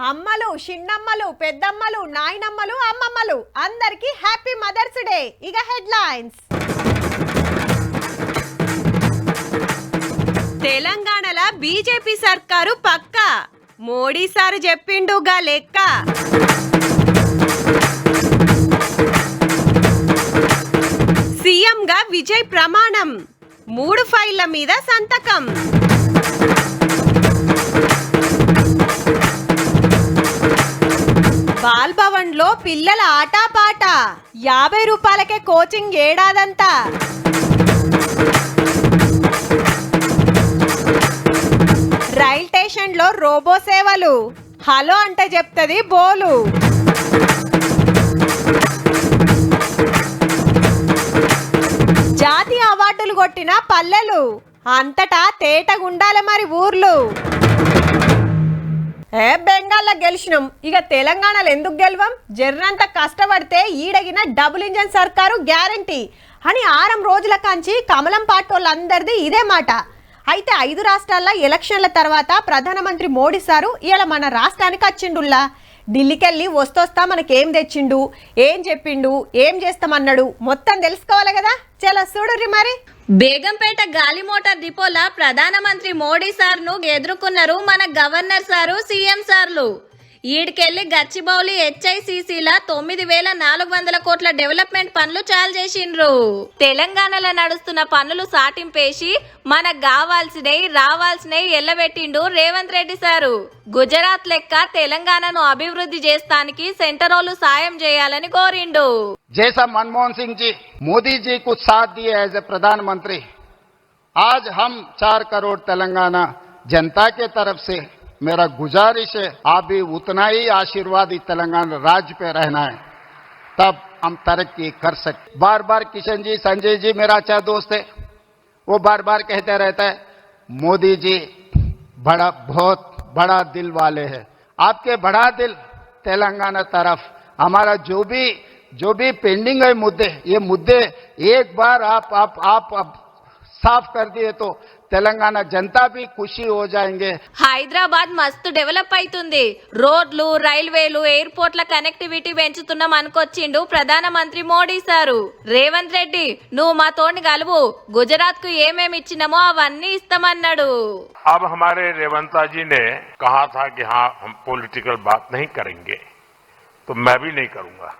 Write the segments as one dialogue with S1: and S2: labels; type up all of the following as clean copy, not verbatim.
S1: అమ్మలు, చిన్నమ్మలు, పెద్దమ్మలు, నాయనమ్మలు, అమ్మమ్మలు అందరికీ హ్యాపీ మదర్స్ డే. ఇక హెడ్లైన్స్. తెలంగాణల బీజేపీ సర్కారు పక్క, మోడీ సారు చెప్పిండుగా లెక్క. సీఎంగా విజయ్ ప్రమాణం, 3 ఫైళ్ల మీద సంతకం. బాల్ భవన్ లో పిల్లల ఆటపాట, 50 రూపాయలకే కోచింగ్ ఏడాదంతా. రైల్ స్టేషన్ లో రోబో సేవలు, హలో అంటే చెప్తుంది బోలు. జాతీయ అవార్డులు కొట్టిన పల్లెలు, అంతటా తేటగుండాలి మరి ఊర్లు. బెంగాల్లో గెలిచినాం, ఇక తెలంగాణలో ఎందుకు గెలవం? జర్రంత కష్టపడితే ఈడగిన డబుల్ ఇంజన్ సర్కారు గ్యారంటీ అని 6 రోజుల కాంచి కమలం పార్టీ వాళ్ళందరిది ఇదే మాట. అయితే 5 రాష్ట్రాల్లో ఎలక్షన్ల తర్వాత ప్రధానమంత్రి మోడీ సారు ఇలా మన రాష్ట్రానికి వచ్చిండుల్లా. ఢిల్లీకెళ్ళి వస్తొస్తా మనకేం తెచ్చిండు, ఏం చెప్పిండు, ఏం చేస్తామన్నాడు మొత్తం తెలుసుకోవాలి కదా. చలో చూడుర్రి మరి.
S2: బేగంపేట గాలి మోటార్ డిపోలా ప్రధానమంత్రి మోడీ సార్ను ఎదుర్కొన్నారు మన గవర్నర్ సారు, సీఎం సార్లు. ఈడికెళ్లి గచ్చిబౌలి హెచ్ఐసిసిల 9,400 కోట్ల డెవలప్మెంట్ పనులు చాలు చేసిండ్రు. తెలంగాణలో నడుస్తున్న పనులు సాటింపేసి మనకు రావాల్సినవి ఎల్లబెట్టిండు రేవంత్ రెడ్డి సారు. గుజరాత్ లెక్క తెలంగాణను అభివృద్ధి చేస్తానికి సెంటరోలు సాయం చేయాలని కోరిండు.
S3: जैसा मनमोहन सिंह जी, मोदी जी को साथ दिए एज ए प्रधानमंत्री, आज हम 4 करोड़ तेलंगाना जनता के तरफ से मेरा गुजारिश है, आप भी उतना ही आशीर्वादी तेलंगाना राज्य पे रहना है, तब हम तरक्की कर सकते. बार बार किशन जी, संजय जी मेरा अच्छा दोस्त है, वो बार बार कहते रहता है मोदी जी बहुत बड़ा दिल वाले हैं. आपके बड़ा दिल तेलंगाना तरफ हमारा जो भी पेंडिंग है ये मुद्दे एक बार आप साफ कर दिए तो తెలంగాణ జనతా भी खुशी हो जाएंगे.
S2: హైదరాబాద్ మస్తు డెవలప్ అవుతుంది. రోడ్లు, రైల్వేలు, ఎయిర్పోర్ట్ల కనెక్టివిటీ పెంచుతున్నాం అనుకొచ్చిండు ప్రధానమంత్రి మోడీ సారు. రేవంత్ రెడ్డి నువ్వు మా తోని కలువు, గుజరాత్ కు ఏమేమి ఇచ్చినామో అవన్నీ ఇస్తామన్నాడు.
S4: अब हमारे रेवंता जी ने कहा था कि हाँ हम पॉलिटिकल बात नहीं करेंगे, तो मैं भी नहीं करूंगा.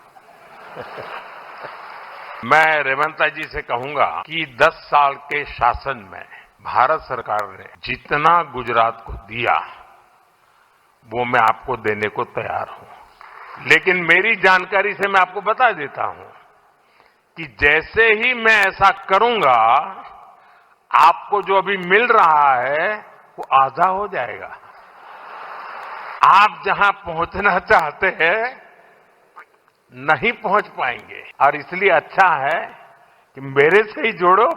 S4: मैं रेवंता जी से कहूंगा कि 10 साल के शासन में भारत सरकार ने जितना गुजरात को दिया वो मैं आपको देने को तैयार हूं, लेकिन मेरी जानकारी से मैं आपको बता देता हूं कि जैसे ही मैं ऐसा करूंगा आपको जो अभी मिल रहा है वो आधा हो जाएगा. आप जहां पहुंचना चाहते हैं नहीं पहुंच पाएंगे, और इसलिए अच्छा है कि मेरे से ही जोड़ो.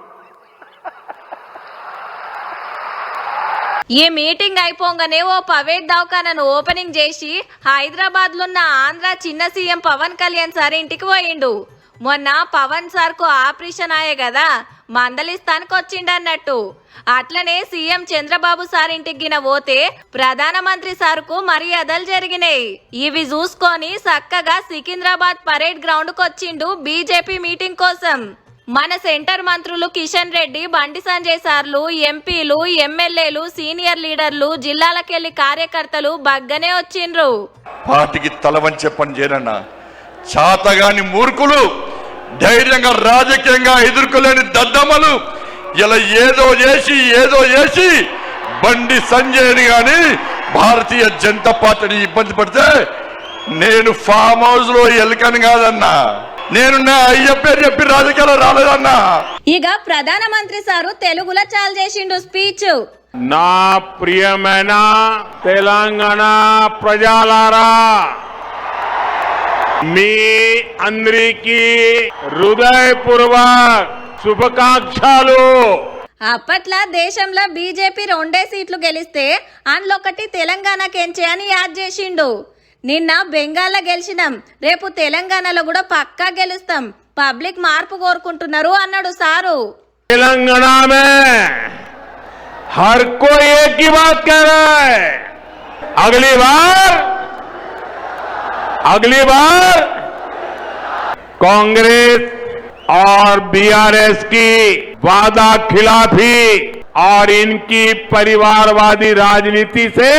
S2: ఈ మీటింగ్ అయిపోగానే ఓ ప్రైవేట్ దవాఖానను ఓపెనింగ్ చేసి హైదరాబాద్ లో ఉన్న ఆంధ్ర చిన్న సీఎం పవన్ కళ్యాణ్ సార్ ఇంటికి పోయిండు. మొన్న పవన్ సార్ కు ఆపరేషన్ అయ్యే కదా, మందలిస్తానికి వచ్చిండన్నట్టు. అట్లనే సీఎం చంద్రబాబు సార్ ఇంటికి గిన పోతే ప్రధానమంత్రి సార్కు మర్యాదలు జరిగినాయి. ఇవి చూసుకొని చక్కగా సికింద్రాబాద్ పరేడ్ గ్రౌండ్ కు వచ్చిండు బీజేపీ మీటింగ్ కోసం. మన సెంటర్ మంత్రులు కిషన్ రెడ్డి, బండి సంజయ్ సార్లు, ఎంపీలు, ఎమ్మెల్యేలు, సీనియర్ లీడర్లు, జిల్లాలకెళ్లి కార్యకర్తలు బగ్గనే వచ్చిండ్రు.
S5: పార్టీకి తలవంచే పని చేయనన్నా, చాతగాని మూర్ఖులు, ధైర్యంగా రాజకీయంగా ఎదుర్కోలేని దద్దమ్మలు ఇలా ఏదో చేసి బండి సంజయ్ని గాని భారతీయ జనతా పార్టీని ఇబ్బంది పడితే నేను ఫామ్ హౌస్ లో ఎలుకని కాదన్నా, నేను నా అయ్య పేరు చెప్పి రాజకీయాలు రాలేదన్నా.
S2: ఇక ప్రధానమంత్రి సారు తెలుగులో చాలు చేసిండు స్పీచ్.
S4: నా ప్రియమైన తెలంగాణ ప్రజలారా, మీ అందరికీ హృదయపూర్వక శుభాకాంక్షలు.
S2: అప్పట్లో దేశంలో బీజేపీ 2 సీట్లు గెలిస్తే అందులో ఒకటి తెలంగాణకెంచే అని యాద్ చేసిండు. నిన్న బెంగాల్లో గెలిచినాం, రేపు తెలంగాణలో కూడా పక్కా గెలుస్తాం, పబ్లిక్ మార్పు కోరుకుంటున్నారు అన్నాడు సారు.
S4: తెలంగాణ మే हर कोई एक ही बात कह रहा है, अगली बार अगली बार कांग्रेस और बीआरएस की वादा खिलाफी और इनकी परिवारवादी राजनीति से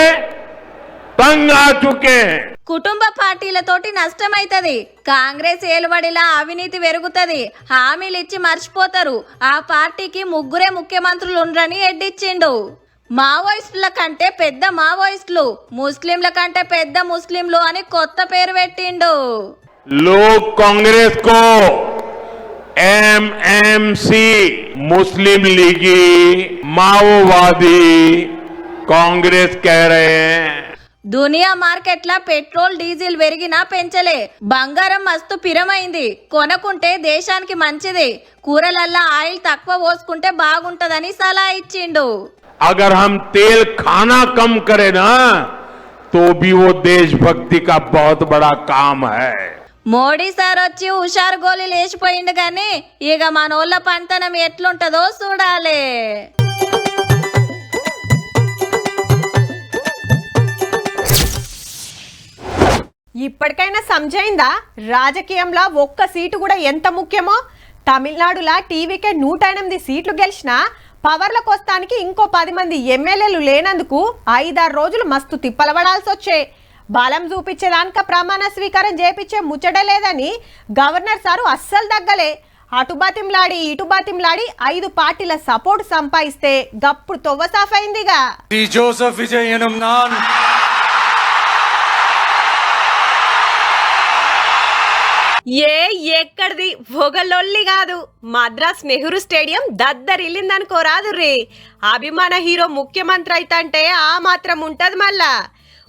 S4: तंग आ चुके हैं।
S2: కుటుంబ పార్టీలతోటి నష్టమైతది, కాంగ్రెస్ ఏలుబడిలా అవినీతి పెరుగుతది, హామీలు ఇచ్చి మర్చిపోతారు, ఆ పార్టీకి ముగ్గురే ముఖ్యమంత్రులు ఉండరని ఎడ్డిచ్చిండు. మావోయిస్టుల కంటే పెద్ద మావోయిస్టులు, ముస్లింల కంటే పెద్ద ముస్లింలు అని కొత్త పేరు పెట్టిండు.
S4: लोग कांग्रेस को एमएमसी मुस्लिम लीगी माओवादी कांग्रेस कह रहे हैं.
S2: దునియా మార్కెట్ల పెట్రోల్ డీజిల్ పెరిగినా పెంచలే, బంగారం మస్తు పిరమైంది, కొనుక్కుంటే దేశానికి మంచిది, కూరలల్లా ఆయిల్ తక్కువ పోసుకుంటే బాగుంటదని సలహా ఇచ్చిండు.
S4: अगर हम तेल खाना कम करें ना तो भी वो देशभक्ति का बहुत बड़ा काम है.
S2: మోడీ సార్ వచ్చి హుషారు గోళీలు వేసిపోయిండు కానీ ఇక మనోళ్ళ పంతనం ఎట్లుంటదో చూడాలి.
S1: ఇప్పటికైనా సమజైందా రాజకీయంలో ఒక్క సీటు కూడా ఎంత ముఖ్యమో? తమిళనాడులా టీవీకే 108 సీట్లు గెలిచినా పవర్లకు వస్తానికి ఇంకో 10 మంది ఎమ్మెల్యేలు లేనందుకు 5-6 రోజులు మస్తు తిప్పలబడాల్సి వచ్చే. బలం చూపించేదానిక ప్రమాణ స్వీకారం చేపించే ముచ్చటే లేదని గవర్నర్ సారు అస్సలు దగ్గలే. అటు బాతింలాడి ఇటు బాతింలాడి 5 పార్టీల సపోర్ట్ సంపాదిస్తే గప్పుడు తొవ్వ సాఫైందిగా.
S6: జోసెఫ్ విజయ్ ఎనుం నాన్
S1: ఎక్కడిది ఒగలొల్లి కాదు, మద్రాస్ నెహ్రూ స్టేడియం దద్దరిల్లిందనుకోరాదు రే. అభిమాన హీరో ముఖ్యమంత్రి అయితంటే ఆ మాత్రం ఉంటది. మళ్ళా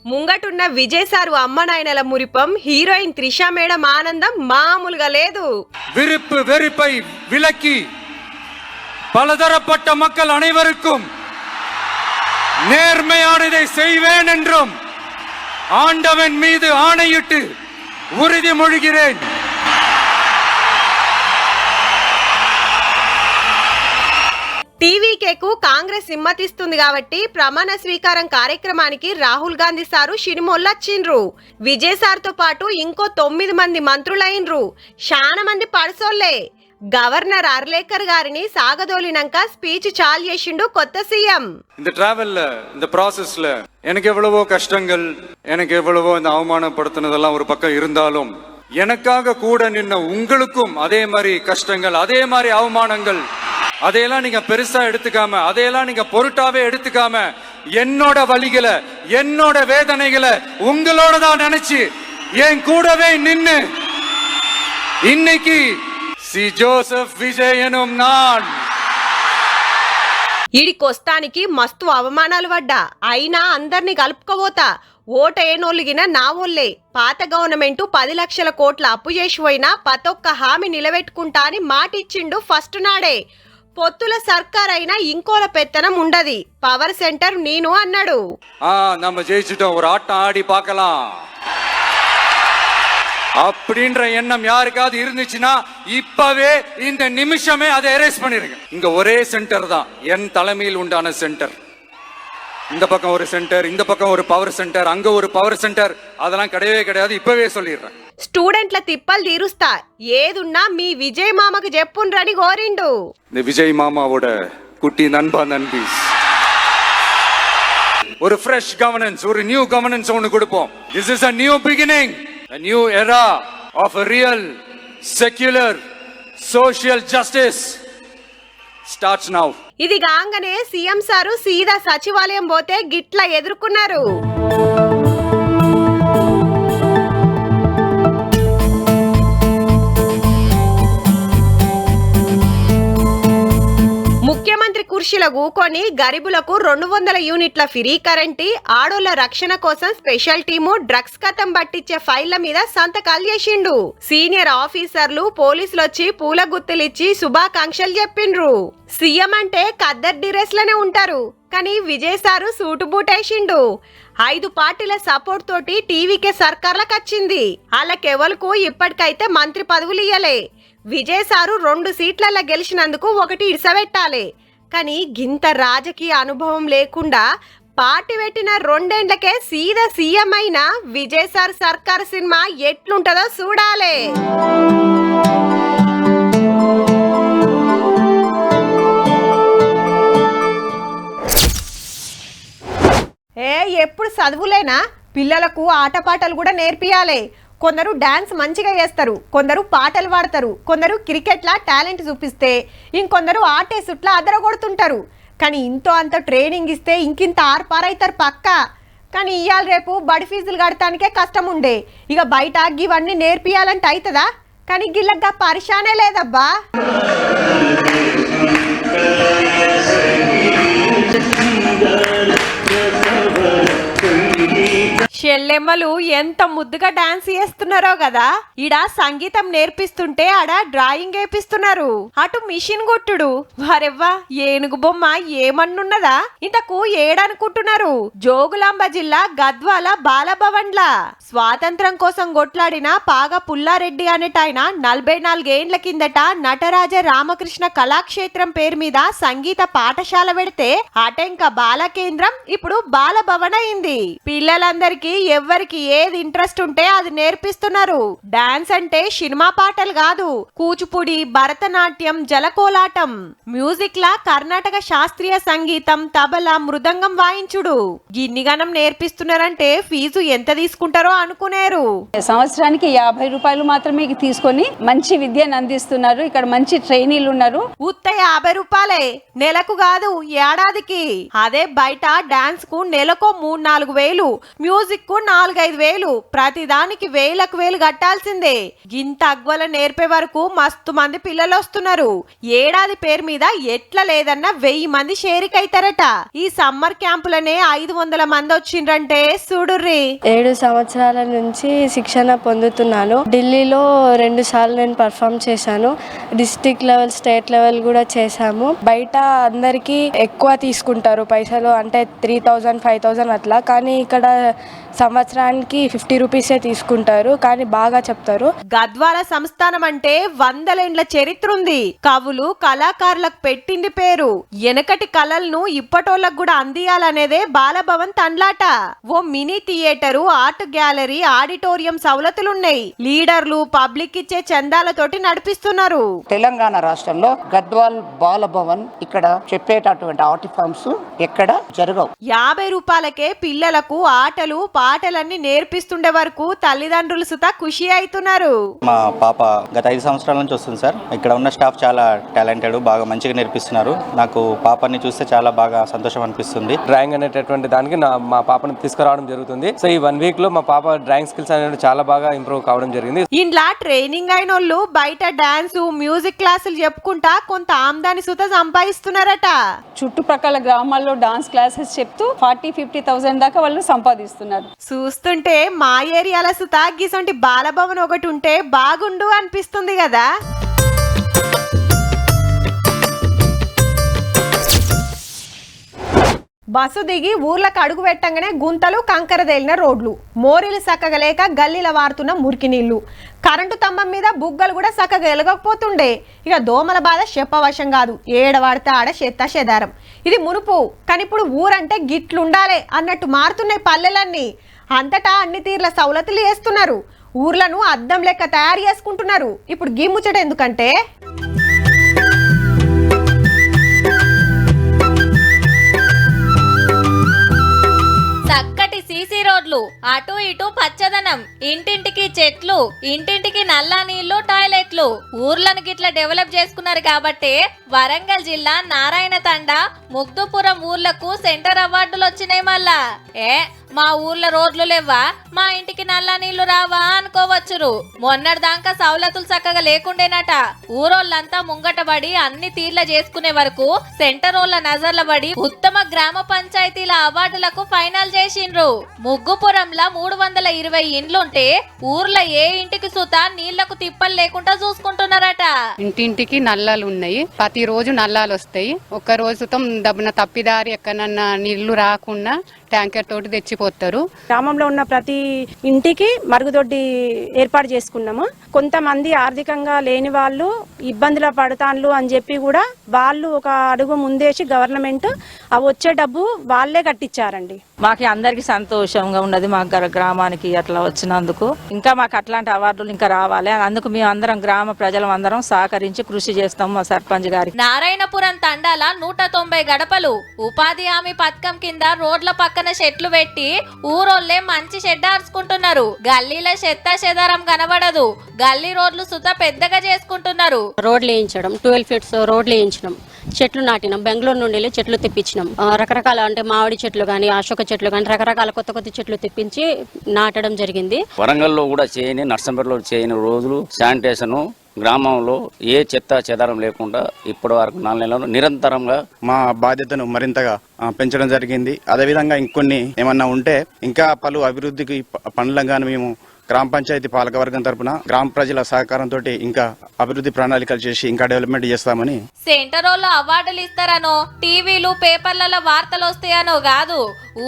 S1: ముంగటున్న విజయ్ సారు అమ్మ నాయనల మురిపం, హీరోయిన్ త్రిషా మేడం ఆనందం మామూలుగా లేదు.
S6: விருப்பு வெறுப்பை விலக்கி பலதரப்பட்ட மக்கள் அனைவருக்கும் நேர்மையானதை செய்வேன் என்றும் ஆண்டவன் மீது ஆணையிட்டு உறுதிமொழிகிறேன்.
S1: టీవీకేకు కాంగ్రెస్ హిమ్మతిస్తుంది కాబట్టి ప్రమాణ స్వీకారం కార్యక్రమానికి రాహుల్ గాంధీ సారు షినిమొల్లొచ్చిండ్రు. విజయ్ సార్తో పాటు ఇంకో 9 మంది మంత్రులైండ్రు. చాలా మంది పడసోళ్లే. గవర్నర్ అర్లేకర్ గారిని సాగదోలినాక స్పీచ్ చాలు చేసిండు కొత్త సీఎం.
S6: இந்த டிராவல்ல இந்த ப்ராசஸ்ல எனக்கு எவ்வளவோ கஷ்டங்கள், எனக்கு எவ்வளவோ இந்த அவமானப்படுத்தினதெல்லாம் ஒரு பக்கம் இருந்தாலும் எனக்காக கூட நின்ன உங்களுக்கும் அதே மாதிரி கஷ்டங்கள், அதே மாதிரி அவமானங்கள், அதையெல்லாம் நீங்க பெருசா எடுத்துக்காம, அதையெல்லாம் நீங்க பொருட்டாவே எடுத்துக்காம என்னோட வலிகளை, என்னோட வேதனைகளை உங்களோட தான் நினைச்சு என் கூடவே நின்னு இன்னைக்கு సి జోసెఫ్ విజయ్ ఎనుం నాన్
S1: ఈడికొస్తానికి మస్తు అవమానాలు పడ్డా, అయినా అందరినీ కలుపుకోబోతా. ఓటేనోళ్ళగిన నా ఓళ్ళే. పాత గవర్నమెంట్ 10 లక్షల కోట్ల అప్పు చేసిపోయినా ప్రతొక్క హామీ నిలబెట్టుకుంటా అని మాటిచ్చిండు ఫస్ట్ నాడే. పొత్తుల సర్కార్ అయినా ఇంకోల పెత్తనం ఉండది, పవర్ సెంటర్ నేను అన్నాడు.
S6: நம்ம ஜெயிச்சிட்டோம், ஒரு ஆட்டம் ஆடி பார்க்கலாம் அப்படின்ற எண்ணம் யாருக்காவது இருந்துச்சுன்னா இப்பவே இந்த நிமிஷமே அதை எரேஸ் பண்ணிருங்க. இங்க ஒரே சென்டர் தான், என் தலைமையில் உண்டான சென்டர். இந்த பக்கம் ஒரு சென்டர், இந்த பக்கம் ஒரு பவர் சென்டர், அங்க ஒரு பவர் சென்டர், அதெல்லாம் கிடையவே கிடையாது. இப்பவே சொல்லிடுறேன்.
S1: స్టూడెంట్ల తిప్పలు తీరుస్తా, ఏదున్నా మీ విజయ్ మామకు చెప్పుండ్రని కోరిండు.
S6: இந்த விஜய் மாமாவோட குட்டி நண்பா நண்பீஸ் ஒரு ஃப்ரெஷ் கவர்னன்ஸ், ஒரு நியூ கவர்னன்ஸ் ஒன்னு கொடுப்போம். This is a new beginning, a new era of a real secular social justice starts now.
S1: ఇది కాగానే సీఎం సారు సీదా సచివాలయం పోతే గిట్ల ఎదుర్కొన్నారు. ముఖ్యమంత్రి కుర్చీలో కూకొని గరీబులకు 200 యూనిట్ల ఫ్రీ కరెంట్, ఆడోళ్ల రక్షణ కోసం స్పెషల్ టీము, డ్రగ్స్ కథం పట్టించే ఫైళ్ల మీద సంతకాలు చేసిండు. సీనియర్ ఆఫీసర్లు, పోలీసులు వచ్చి పూల గుత్తులిచ్చి శుభాకాంక్షలు చెప్పిండ్రు. సీఎం అంటే ఖద్దర్ డ్రెస్లనే ఉంటారు, కానీ విజయ్ సారు సూటు బూటేసిండు. 5 పార్టీల సపోర్ట్ తోటి టీవీకే సర్కార్లకు వచ్చింది. వాళ్ళకెవలకు ఇప్పటికైతే మంత్రి పదవులు ఇయ్యలే. విజయ్ సారు 2 సీట్లలో గెలిచినందుకు 1 ఇడిసబెట్టాలి. కానీ గింత రాజకీయ అనుభవం లేకుండా పార్టీ పెట్టిన 2 ఏండ్లకే సీదా సీఎం అయిన విజయ్ సార్ సర్కార్ సినిమా ఎట్లుంటదో చూడాలే. ఎప్పుడు చదువులేనా, పిల్లలకు ఆటపాటలు కూడా నేర్పియాలి. కొందరు డాన్స్ మంచిగా చేస్తారు, కొందరు పాటలు పాడతారు, కొందరు క్రికెట్లా టాలెంట్ చూపిస్తే ఇంకొందరు ఆటేసుట్లా అదరగొడుతుంటారు. కానీ ఇంతో అంత ట్రైనింగ్ ఇస్తే ఇంకింత ఆర్పారైతారు పక్క. కానీ ఇవాళ రేపు బడి ఫీజులు కడటానికే కష్టం ఉండే, ఇక బయట ఇవన్నీ నేర్పియాలంటే అవుతుందా? కానీ గిల్లగా పరిశానే లేదబ్బా. చెల్లెమ్మలు ఎంత ముద్దుగా డాన్స్ చేస్తున్నారో కదా. ఈడ సంగీతం నేర్పిస్తుంటే ఆడ డ్రాయింగ్ వేపిస్తున్నారు, అటు మిషన్ కొట్టుడు. వారెవ్వా, ఏనుగు బొమ్మ ఏమన్నున్నదా? ఇంతకు ఏడనుకుంటున్నారు? జోగులాంబ జిల్లా గద్వాల బాలభవన్లా స్వాతంత్రం కోసం కొట్లాడిన పాగ పుల్లారెడ్డి అనేటాయన 44 ఏండ్ల కిందట నటరాజ రామకృష్ణ కళాక్షేత్రం పేరు మీద సంగీత పాఠశాల పెడితే అటెంక బాల కేంద్రం ఇప్పుడు బాలభవన్ అయింది. పిల్లలందరికీ ఎవరికి ఏది ఇంట్రెస్ట్ ఉంటే అది నేర్పిస్తున్నారు. డాన్స్ అంటే సినిమా పాటలు కాదు, కూచిపూడి, భరతనాట్యం, జలకోలాటం, మ్యూజిక్ లా కర్ణాటక శాస్త్రీయ సంగీతం, తబలా, మృదంగం వాయించుడు. గిన్నిగనం నేర్పిస్తున్నారంటే ఫీజు ఎంత తీసుకుంటారో అనుకునేరు.
S7: సంవత్సరానికి 50 రూపాయలు మాత్రమే తీసుకొని మంచి విద్యను అందిస్తున్నారు. ఇక్కడ మంచి ట్రైనీలు ఉన్నారు.
S1: ఉత్త 50 రూపాయలే, నెలకు కాదు ఏడాదికి. అదే బయట డాన్స్ కు నెలకు 3-4 వేలు, మ్యూజిక్ కు 4-5 వేలు, ప్రతిదానికి వేలకు వేలు కట్టాల్సిందే. గింత అగ్వల నేర్పే వరకు మస్తు మంది పిల్లలు వస్తున్నారు. ఏడాది పేరు మీద ఎట్లా లేదన్నా 1000 మంది షేరికైతారట. ఈ సమ్మర్ క్యాంపులనే 500 మంది వచ్చిండ్రంటే చూడుర్రి.
S8: 7 సంవత్సరాల నుంచి శిక్షణ పొందుతున్నాను. ఢిల్లీలో 2 సార్లు నేను పర్ఫామ్ చేశాను. డిస్ట్రిక్ట్ లెవెల్, స్టేట్ లెవెల్ కూడా చేశాము. బయట అందరికీ ఎక్కువ తీసుకుంటారు పైసలు, అంటే 3000, 5000 అట్లా. కానీ ఇక్కడ సంవత్సరానికి 50 రూపీసే తీసుకుంటారు, కానీ బాగా చెప్తారు.
S1: గద్వాల సంస్థానం అంటే 100 ఏండ్ల చరిత్ర ఉంది. కవులు, కళాకారులకు పెట్టింది పేరు. వెనకటి కళలను ఇప్పటోళ్ళకు కూడా అందియాలనేదే బాలభవన్ తండ్లాట. ఓ mini theatre, art gallery, auditorium సౌలతులున్నాయి. లీడర్లు పబ్లిక్ ఇచ్చే చందాలతోటి నడిపిస్తున్నారు.
S9: తెలంగాణ రాష్ట్రంలో గద్వాల్ బాలభవన్ ఇక్కడ చెప్పేటటువంటి ఆర్ట్ ఫామ్స్ ఎక్కడ జరగవు.
S1: 50 రూపాయలకే పిల్లలకు ఆటలు పాటలన్నీ నేర్పిస్తుండే వరకు తల్లిదండ్రులు సుతా ఖుషి అవుతున్నారు.
S10: మా పాప గత 5 సంవత్సరాల నుంచి వస్తుంది సార్. ఇక్కడ ఉన్న స్టాఫ్ చాలా టాలెంటెడ్, బాగా మంచిగా నేర్పిస్తున్నారు. నాకు పాపని చూస్తే చాలా బాగా సంతోషం అనిపిస్తుంది.
S11: డ్రాయింగ్ అనేటటువంటి దానికి మా పాపను తీసుకురావడం జరుగుతుంది. సో ఈ 1 వీక్ లో మా పాప డ్రాయింగ్ స్కిల్స్ అనేది చాలా బాగా ఇంప్రూవ్ కావడం జరిగింది.
S1: ఇంట్లో ట్రైనింగ్ అయిన వాళ్ళు బయట డాన్స్, మ్యూజిక్ క్లాసులు చెప్పుకుంటా కొంత ఆమ్దాని సుత సంపాదిస్తున్నారట.
S7: చుట్టుప్రక్కల గ్రామాల్లో డాన్స్ క్లాసెస్ చెప్తూ 40-50,000 దాకా వాళ్ళు సంపాదిస్తున్నారు.
S1: చూస్తుంటే మా ఏరియాల సుత గిసొంటి బాలభవన్ ఒకటి ఉంటే బాగుండు అనిపిస్తుంది కదా. బస్సు దిగి ఊర్లకు అడుగు పెట్టంగానే గుంతలు, కంకర తేలిన రోడ్లు, మోరీలు సక్కగా లేక గల్లీల వారుతున్న మురికి నీళ్లు, కరెంటు స్తంభం మీద బుగ్గలు కూడా సక్కగా ఎలగకపోతుండే. ఇక దోమల బాధ చెప్పవశం కాదు, ఏడవాడితే ఆడ చెత్త చెదారం. ఇది మునుపు, కానీ ఇప్పుడు ఊరంటే గిట్లుండాలే అన్నట్టు మారుతున్నాయి పల్లెలన్నీ. అంతటా అన్ని తీర్ల సౌలతులు చేస్తున్నారు. ఊర్లను అద్దం లెక్క తయారు చేసుకుంటున్నారు. ఇప్పుడు గిమ్ముచ్చట ఎందుకంటే
S2: చక్కటి సీసీ రోడ్లు, అటు ఇటు పచ్చదనం, ఇంటింటికి చెట్లు, ఇంటింటికి నల్ల నీళ్లు, టాయిలెట్లు. ఊర్లను గిట్లా డెవలప్ చేసుకున్నారు కాబట్టి వరంగల్ జిల్లా నారాయణ తండ, ముగ్దుపురం ఊర్లకు సెంటర్ అవార్డులు వచ్చినాయి. మళ్ళా మా ఊర్లో రోడ్లు లేవా, మా ఇంటికి నల్ల నీళ్లు రావా అనుకోవచ్చురు. మొన్నటిదాకా సౌలతులు చక్కగా లేకుండేనట. ఊరోళ్ళంతా ముంగటబడి అన్ని తీర్ల చేసుకునే వరకు సెంటరోళ్ళ నజర్ల పడి ఉత్తమ గ్రామ పంచాయతీల అవార్డులకు ఫైనల్ చేసిండ్రు. ముగ్గుపురంలా 320 ఇండ్లుంటే ఊర్లో ఏ ఇంటికి సుత నీళ్లకు తిప్పలు లేకుండా చూసుకుంటున్నారట.
S12: ఇంటింటికి నల్లాలు ఉన్నాయి, ప్రతి రోజు నల్లాలు వస్తాయి. ఒక్క రోజు దబ్బున తప్పిదారి ఎక్కడన్నా నీళ్లు రాకుండా ట్యాంకర్ తోటి తెచ్చిపోతారు.
S13: గ్రామంలో ఉన్న ప్రతి ఇంటికి మరుగుదొడ్డి ఏర్పాటు చేసుకున్నాము. కొంతమంది ఆర్థికంగా లేని వాళ్ళు ఇబ్బందుల పడతాన్లు అని చెప్పి కూడా వాళ్ళు ఒక అడుగు ముందేసి గవర్నమెంట్ ఆ వచ్చే డబ్బు వాళ్ళే కట్టించారండి.
S14: మాకు అందరికి సంతోషంగా ఉన్నది మా గ్రామానికి అట్లా వచ్చినందుకు. ఇంకా మాకు అట్లాంటి అవార్డులు ఇంకా రావాలి. అందుకు మేము అందరం గ్రామ ప్రజలం అందరం సహకరించి కృషి చేస్తాం మా సర్పంచ్ గారికి.
S2: నారాయణపురం తండాల 190 గడపలు ఉపాధి హామీ పథకం కింద రోడ్ల పక్కన షెడ్లు పెట్టి ఊరోళ్లే మంచి షెడ్ ఆర్చుకుంటున్నారు. గల్లీల చెత్త చెదారం కనబడదు. గల్లీ రోడ్లు సుత పెద్దగా చేసుకుంటున్నారు.
S15: రోడ్లు వేయించడం, 12 ఫీట్స్ రోడ్లు వేయించడం, చెట్లు నాటినాం. బెంగళూరు నుండి చెట్లు తెప్పించినాం. రకరకాల అంటే మామిడి చెట్లు కానీ, అశోక చెట్లు కానీ, రకరకాల కొత్త చెట్లు తెప్పించి నాటడం జరిగింది.
S16: వరంగల్లో కూడా చేయని, నర్సంపేటలో చేయని రోజులు శానిటేషన్ గ్రామంలో ఏ చెత్త చెదారం లేకుండా ఇప్పటి వరకు 4 నెలలు నిరంతరంగా
S10: మా బాధ్యతను మరింతగా పెంచడం జరిగింది. అదేవిధంగా ఇంకొన్ని ఏమన్నా ఉంటే ఇంకా పలు అభివృద్ధికి పనులను మేము గ్రామ పంచాయతీ పాలకవర్గం తరపున గ్రామ ప్రజల సహకారంతో ఇంకా అభివృద్ధి ప్రణాళికలు చేసి ఇంకా డెవలప్మెంట్ చేస్తామని.
S2: సెంటరోళ్ళు అవార్డులు ఇస్తారనో, టీవీలు పేపర్లలో వార్తలు వస్తాయనో కాదు,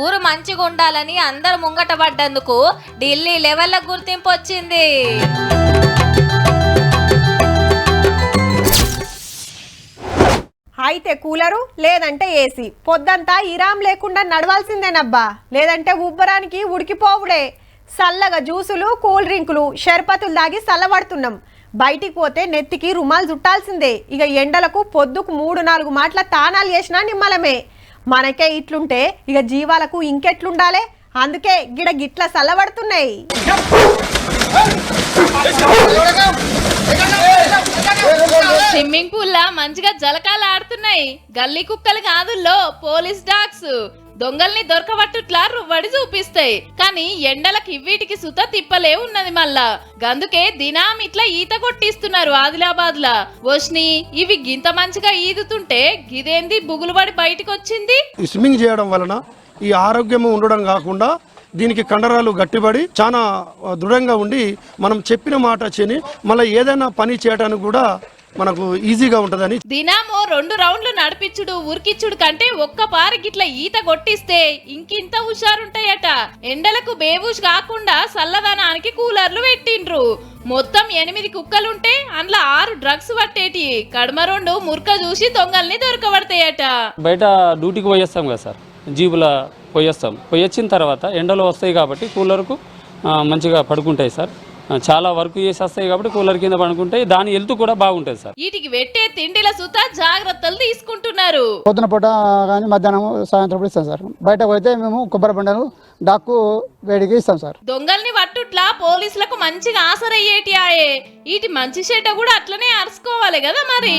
S2: ఊరు మంచిగా ఉండాలని అందరు ముంగట పడ్డందుకు ఢిల్లీ లెవెల్ల గుర్తింపు వచ్చింది.
S1: అయితే కూలరు లేదంటే ఏసీ, పొద్దంతా ఇరాం లేకుండా నడవాల్సిందేనబ్బా. లేదంటే ఉబ్బరానికి ఉడికిపోవుడే. చల్లగా జ్యూసులు, కూల్ డ్రింకులు, షర్బతులు దాగి చల్లబడుతున్నాం. బయటికి పోతే నెత్తికి రుమాలు చుట్టాల్సిందే. ఇక ఎండలకు పొద్దుకు 3-4 మాటల తానాలు చేసినా నిమ్మలమే. మనకే ఇట్లుంటే ఇక జీవాలకు ఇంకెట్లుండాలే. అందుకే గిట్ల చల్లబడుతున్నాయి.
S2: స్విమ్మింగ్ పూల్ లా మంచిగా జలకాలు ఆడుతున్నాయి. గల్లీ కుక్కలు కాదుల్లో పోలీస్ డాగ్స్. దొంగల్ని దొరకబట్టుట్లా రువ్వడి చూపిస్తాయి. కానీ ఎండలకి వీటికి సుత తిప్పలే ఉన్నది. మళ్ళా గందుకే దినాం ఇట్లా ఈత కొట్టిస్తున్నారు ఆదిలాబాద్ లా. వష్ని ఇవి గింత మంచిగా ఈదుతుంటే గిదేంది బుగులుబడి బయటకు వచ్చింది.
S17: స్విమ్మింగ్ చేయడం వలన ఈ ఆరోగ్యం ఉండడం కాకుండా దీనికి కండరాలు గట్టిబడి చాలా దృఢంగా ఉండి మనం చెప్పిన మాట చెని మళ్ళీ ఏదైనా పని చేయడానికి కూడా మనకు ఈజీగా ఉంటదని.
S2: దినామో 2 రౌండ్లు నడిపించుడు ఉరికిచ్చుడు కంటే ఒక్క పారి గిట్ల ఈత కొట్టిస్తే ఇంకింత హుషారుంటాయట. ఎండలకు బేబూష్ కాకుండా చల్లదనానికి కూలర్లు పెట్టిండ్రు. మొత్తం 8 కుక్కలుంటే అందులో 6 డ్రగ్స్ పట్టేటి. కడమ 2 ముర్క చూసి దొంగల్ని దొరకబడతాయట.
S11: బయట డ్యూటీకి పోయేస్తాం కదా సార్, జీబుల పోయేస్తాం. పోయొచ్చిన తర్వాత ఎండలో వస్తాయి కాబట్టి కూలర్కు మంచిగా పడుకుంటాయి సార్. చాలా వర్క్ చేసి వస్తాయి కాబట్టి కూలర్ కింద పడుకుంటాయి. దాని హెల్త్ కూడా బాగుంటుంది సార్.
S2: వీటికి పెట్టే తిండిల సుత జాగ్రత్తలు తీసుకుంటున్నారు.
S18: పొద్దున పూట కానీ మధ్యాహ్నం సాయంత్రం ఇస్తాం సార్. బయట పోతే మేము కొబ్బరి బండను డాక్కు వేడికి ఇస్తాం సార్.
S2: దొంగల్ని పట్టుట్లా పోలీసులకు మంచిగా ఆసరయ్యేటి ఆయే. వీటి మంచి చెడ్డ కూడా అట్లనే అరుచుకోవాలి కదా మరి.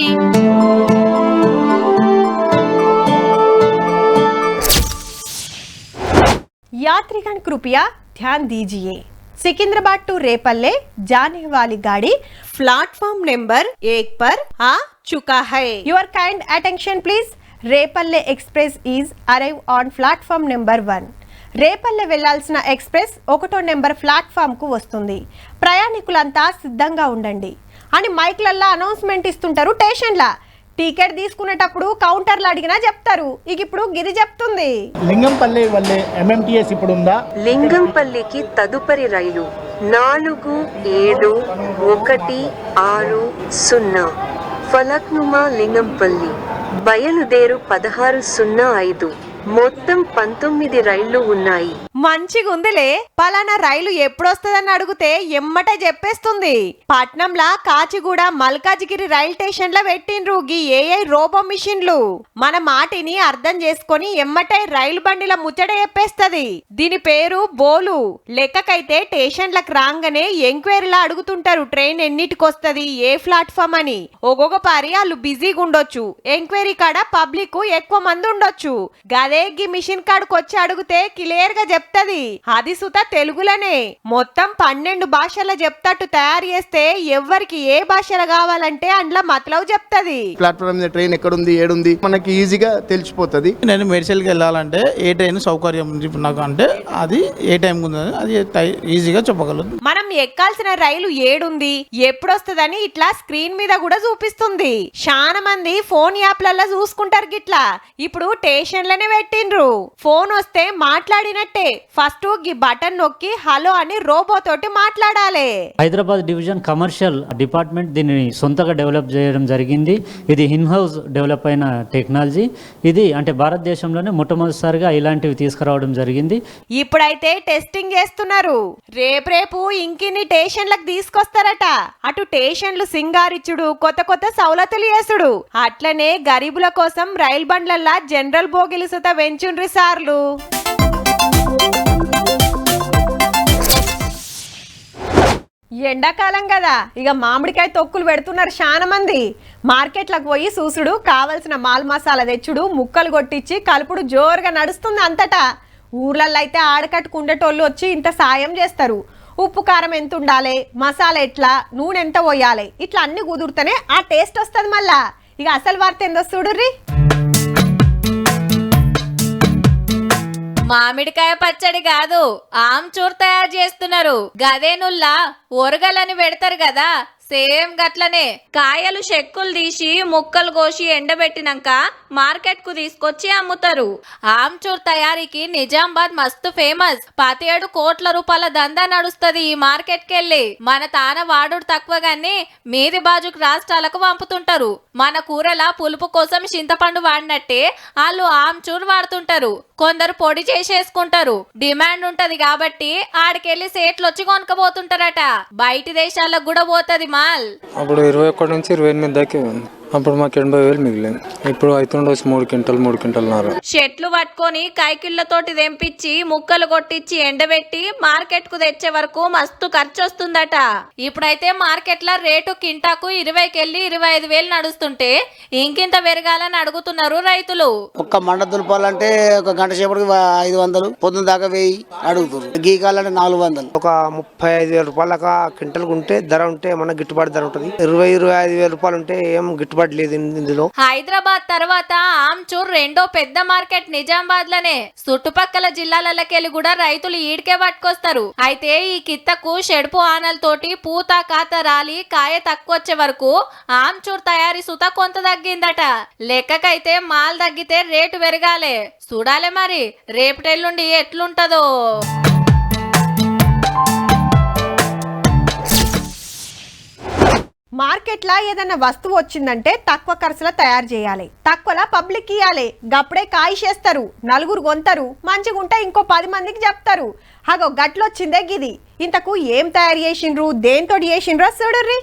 S1: यात्रीगण कृपया ध्यान दीजिए, सिकंदराबाद टू रेपल्ले जाने वाली गाड़ी प्लेटफॉर्म नंबर 1 पर आ चुका है. Your kind attention please. Repalle express is arrive on platform number 1. Repalle వెళ్లాల్సిన ఎక్స్ప్రెస్ 1వ నెంబర్ ప్లాట్ఫామ్ కు వస్తుంది. ప్రయాణికులంతా సిద్ధంగా ఉండండి అని మైక్లల్లా అనౌన్స్మెంట్ ఇస్తుంటారు స్టేషన్ల. టికెట్ తీసుకునేటప్పుడు కౌంటర్లు అడిగినా చెప్తారు. ఇక ఇప్పుడు గిది చెప్తుంది.
S18: లింగంపల్లి వల్లే ఎంఎంటీఎస్ ఇప్పుడు ఉందా?
S19: లింగంపల్లికి తదుపరి రైలు 4716 ఫలక్నుమా లింగంపల్లి బయలుదేరు 16:05. మొత్తం 19 రైళ్లు ఉన్నాయి.
S1: మంచిగుందిలే. పలానా రైలు ఎప్పుడొస్తుందని అడిగితే ఎమ్మటే చెప్పేస్తుంది. పట్నంలా కాచిగూడ మల్కాజిగిరి రైల్ స్టేషన్ లో పెట్టిండ్రు గీ ఏఐ రోబో మిషన్లు. మన మాటిని అర్థం చేసుకొని ఎమ్మటే రైలు బండిల ముచ్చట చెప్పేస్తది. దీని పేరు బోలు. లెక్కకైతే స్టేషన్లకు రాగానే ఎంక్వైరీలా అడుగుతుంటారు ట్రైన్ ఎన్నిటికొస్తది, ఏ ప్లాట్ఫామ్ అని. ఒక్కొక్క పారి వాళ్ళు బిజీగా ఉండొచ్చు. ఎంక్వైరీ కాడ పబ్లిక్ ఎక్కువ మంది ఉండొచ్చు. గదే గీ మిషన్ కాడకు వచ్చి అడిగితే క్లియర్ గా చెప్తారు. చెప్తది, అది సుత తెలుగులోనే. మొత్తం 12 భాషల్లో చెప్తట్టు తయారు చేస్తే ఎవరికి ఏ భాషలో కావాలంటే అందులో మతలవు చెప్తది.
S20: ప్లాట్ఫామ్ మీద ట్రైన్ ఎక్కడుంది ఏడుంది మనకి ఈజీగా తెలిసిపోతుంది. నేను మెడిసిన్కి వెళ్ళాలంటే ఏ ట్రైన్ సౌకర్యం ఉంది నాకు అంటే అది ఏ టైం ఉంది అది ఈజీగా చెప్పగలదు.
S1: మనం ఎక్కాల్సిన రైలు ఏడుంది ఎప్పుడొస్తుందని ఇట్లా స్క్రీన్ మీద కూడా చూపిస్తుంది. చాలా మంది ఫోన్ యాప్లలో చూసుకుంటారు గిట్లా. ఇప్పుడు స్టేషన్లనే పెట్టిండ్రు. ఫోన్ వస్తే మాట్లాడినట్టే ఫస్ట్ ఈ బటన్ నొక్కి హలో అని రోబో తోటి మాట్లాడాలి.
S21: హైదరాబాద్ డివిజన్ కమర్షియల్ డిపార్ట్మెంట్ దీన్ని సొంతగా డెవలప్ చేయడం జరిగింది. ఇది ఇన్ హౌస్ డెవలప్ అయిన టెక్నాలజీ. ఇది అంటే భారతదేశంలోనే మొట్టమొదటిసారిగా ఇలాంటివి తీసుకురావడం జరిగింది.
S1: ఇప్పుడైతే టెస్టింగ్ చేస్తున్నారు. రేపు ఇంకిన్ని స్టేషన్లకు తీసుకొస్తారట. అటు స్టేషన్లు సింగారిచ్చుడు, కొత్త కొత్త సౌలతులు చేసుడు. అట్లనే గరీబుల కోసం రైలు బండ్లల్లా జనరల్ బోగిలు సుత వెంచుండ్రి సార్లు. ఎండాకాలం కదా, ఇక మామిడికాయ తొక్కులు పెడుతున్నారు చాలా మంది. మార్కెట్లకు పోయి చూసుడు, కావలసిన మాల్ మసాలా తెచ్చుడు, ముక్కలు కొట్టించి కలుపుడు జోరుగా నడుస్తుంది అంతటా. ఊర్లల్లో అయితే ఆడకట్టుకుండేటోళ్ళు వచ్చి ఇంత సాయం చేస్తారు. ఉప్పు కారం ఎంత ఉండాలి, మసాలా ఎట్లా, నూనె ఎంత పోయాలి, ఇట్లా అన్ని కుదురుతూనే ఆ టేస్ట్ వస్తుంది. మళ్ళా ఇక అసలు వార్త ఏందో చూడుర్రి.
S2: మామిడికాయ పచ్చడి కాదు, ఆమ్చూర్ తయారు చేస్తున్నారు. గదేనుల్లా ఒరగలని పెడతారు కదా, సేమ్ గట్లనే కాయలు చెక్కులు తీసి ముక్కలు కోసి ఎండబెట్టినాక మార్కెట్ కు తీసుకొచ్చి అమ్ముతారు. ఆమ్చూర్ తయారీకి నిజామాబాద్ మస్తు ఫేమస్. 17 కోట్ల రూపాయల దందా నడుస్తుంది ఈ మార్కెట్ కెళ్ళి. మన తాన వాడుడు తక్కువ గాని మీది బాజుకు రాష్ట్రాలకు పంపుతుంటారు. మన కూరల పులుపు కోసం చింతపండు వాడినట్టే వాళ్ళు ఆమ్చూర్ వాడుతుంటారు. కొందరు పొడి చేసేసుకుంటారు. డిమాండ్ ఉంటది కాబట్టి ఆడికెళ్ళి సేట్లు వచ్చి కొనుక్కపోతుంటారట. బయటి దేశాలకు కూడా పోతుంది మాల్.
S6: అప్పుడు 21 నుంచి 28 దాకా ఉంది. అప్పుడు మాకు 80,000 మిగిలింది. ఇప్పుడు అవుతుండొచ్చు 3 క్వింటల్.
S2: చెట్లు పట్టుకొని కైకిళ్ళతోటి తెంపించి ముక్కలు కొట్టించి ఎండబెట్టి మార్కెట్ కు తెచ్చే వరకు మస్తు ఖర్చు వస్తుందట. ఇప్పుడైతే మార్కెట్ లో రేటు కింటాకు 20కెళ్ళి 25,000 నడుస్తుంటే ఇంకింత పెరగాలని అడుగుతున్నారు రైతులు.
S22: ఒక్క మండ దులపాలంటే ఒక గంట సేపటికి 500, పొద్దున దాకా 1000 అడుగుతారు. గీకాలంటే 400.
S20: ఒక 35,000 రూపాయలక క్వింటల్ ఉంటే ధర ఉంటే మన గిట్టుబాటు ధర ఉంటుంది. 20-25,000 రూపాయలు ఉంటే ఏం గిట్టుబాటు లేదు ఇందులో.
S2: హైదరాబాద్ తర్వాత ఆమ్చూర్ రెండో పెద్ద మార్కెట్ నిజామాబాద్ లనే. చుట్టుపక్కల జిల్లాలకెళ్ళి కూడా రైతులు ఈడికే పట్టుకొస్తారు. అయితే ఈ కిత్తకు షెడుపు ఆనలతోటి పూత కాత రాలి కాయ తక్కువ వచ్చే వరకు ఆమ్చూర్ తయారీ సుత కొంత తగ్గిందట. లెక్కకైతే మాల్ తగ్గితే రేటు పెరగాలే. చూడాలే మరి రేపటెల్లుండి ఎట్లుంటదో.
S1: మార్కెట్లో ఏదైనా వస్తువు వచ్చిందంటే తక్కువ ఖర్చులో తయారు చేయాలి, తక్కువలా పబ్లిక్ ఇవ్వాలి. గప్పుడే కాయిషేస్తారు, నలుగురు కొంటారు, మంచిగుంటే ఇంకో 10 మందికి చెప్తారు. అగో గట్లొచ్చిందే గిది. ఇంతకు ఏం తయారు చేసిండ్రు, దేంతో చేసిండ్రో చూడుర్రి.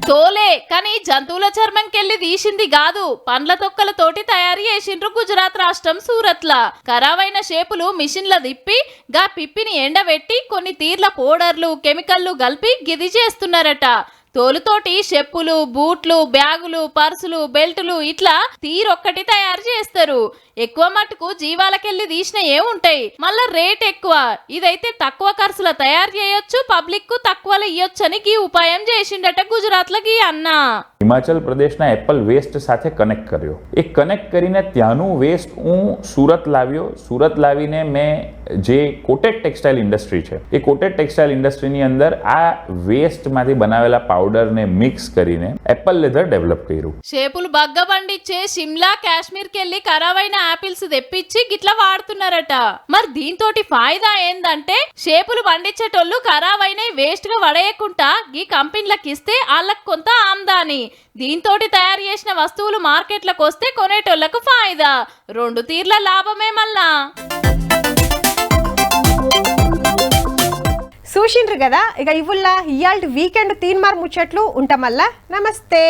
S23: తోలే కానీ జంతువుల చర్మంకెళ్ళి తీసింది కాదు, పండ్ల తొక్కలతోటి తయారు చేసిండ్రు గుజరాత్ రాష్ట్రం సూరత్ లా. ఖరాబైన షేపులు మిషన్ల తిప్పి గా పిప్పిని ఎండబెట్టి కొన్ని తీర్ల పౌడర్లు కెమికల్లు కలిపి గిది చేస్తున్నారట. తోలుతోటి చెప్పులు, బూట్లు, బ్యాగులు, పర్సులు, బెల్టులు ఇట్లా తీరొక్కటి తయారు చేస్తారు. ఎక్కువ మట్టుకు జీవాలకెళ్ళి తీసిన ఏముంటాయి, మళ్ళా రేట్ ఎక్కువ. ఇదైతే తక్కువ ఖర్చుల తయారు చేయొచ్చు, పబ్లిక్ కు తక్కువలో ఇయ్యొచ్చని ఈ ఉపాయం చేసిండట గుజరాత్ లో ఈ అన్న.
S24: હિમાચલ પ્રદેશના એપલ વેસ્ટ સાથે કનેક્ટ કર્યો. એ કનેક્ટ કરીને ત્યાંનું વેસ્ટ હું સુરત લાવ્યો. સુરત લાવીને મેં જે કોટેડ ટેક્સટાઇલ ઇન્ડસ્ટ્રી છે એ કોટેડ ટેક્સટાઇલ ઇન્ડસ્ટ્રીની અંદર આ વેસ્ટમાંથી બનાવેલા પાવડરને મિક્સ કરીને એપલ લેધર ડેવલપ કર્યું.
S23: షేపులు బగ్గ పండించే షిమ్లా కాశ్మీర్ కెళ్ళి ఖరాబైన ఆపిల్స్ తెప్పించి గిట్లా వాడుతున్నారట. మరి దీంతోటి ఫాయిదా ఏందంటే షేపులు పండించేటోళ్ళు ఖరాబైన వేస్ట్ గా పడేయకుండా ఈ కంపెనీలకు ఇస్తే వాళ్ళకి కొంత ఆమ్దాని. దీంతోటి తయారు చేసిన వస్తువులు మార్కెట్లకు వస్తే కొనేటోళ్లకు ఫాయిదా. 2 తీర్ల లాభమే మళ్ళా.
S1: చూసిండ్రు కదా, ఇక ఇవుల్లా ఇయాల్టి వీకెండ్ తీన్మార్ ముచ్చట్లు ఉంటామల్లా. నమస్తే.